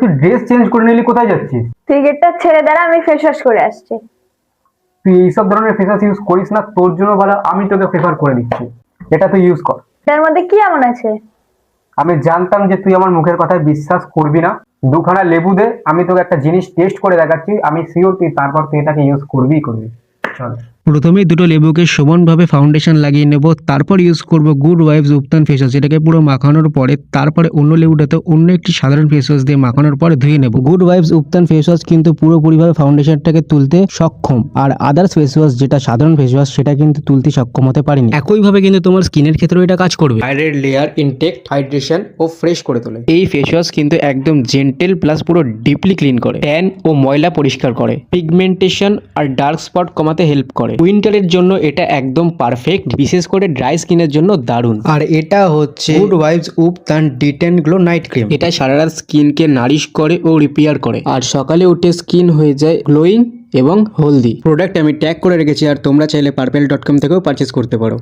তুই dress change করে নিলি, কোথায় যাচ্ছিস? তুই গেটটা ছেড়ে দাঁড়া, আমি ফেস ওয়াশ করে আসছি। তুই এইসব ধরনের ফেস ওয়াশ ইউজ করিস না, তোর জন্য ভালো আমি তোকে প্রেফার করে দিচ্ছি, এটা তুই ইউজ কর। এটার মধ্যে কি এমন আছে? আমি জানতাম যে তুই আমার মুখের কথায় বিশ্বাস করবি না। দুখানা লেবু দে, আমি তোকে একটা জিনিস টেস্ট করে দেখাচ্ছি, আমি শিওর তুই তারপর তুই এটাকে ইউজ করবি। চল। প্রথমেই দুটো লেবুকে সমানভাবে ফাউন্ডেশন লাগিয়ে নেব, তারপর ইউজ করব good vibes ubtan face wash. এটাকে পুরো মাখানোর পরে তারপরে অন্য লেবুটাতে অন্য একটি সাধারণ ফেস ওয়াশ দিয়ে মাখানোর পরে ধুয়ে নেব। Good vibes ubtan face wash কিন্তু পুরোপুরিভাবে ফাউন্ডেশনটাকে তুলতে সক্ষম, আর আদার্স ফেস ওয়াশ যেটা সাধারণ ফেস ওয়াশ সেটা কিন্তু তুলতে সক্ষম হতে পারেনি। একইভাবে কিন্তু তোমার স্কিনের ক্ষেত্রেও এটা কাজ করবে। হাইড্রেট লেয়ার ইনটেক হাইড্রেশন ও ফ্রেশ করে তোলে। এই ফেস ওয়াশ কিন্তু একদম জেন্টেল প্লাস পুরো ডিপলি ক্লিন করে, ট্যান ও ময়লা পরিষ্কার করে, পিগমেন্টেশন আর ডার্ক স্পট কমাতে হেল্প করে। উইন্টারের জন্য এটা একদম পারফেক্ট, বিশেষ করে ড্রাই স্কিনের জন্য দারুণ। আর এটা হচ্ছে good vibes ubtan detain glow night cream. এটা সারা রাত স্কিনকে নারিশ করে ও রিপেয়ার করে, আর সকালে উঠে স্কিন হয়ে যায় গ্লোয়িং এবং হেলদি। প্রোডাক্ট আমি ট্যাগ করে রেখেছি, আর তোমরা চাইলে পার্পেল.com থেকেও পারচেস করতে পারো।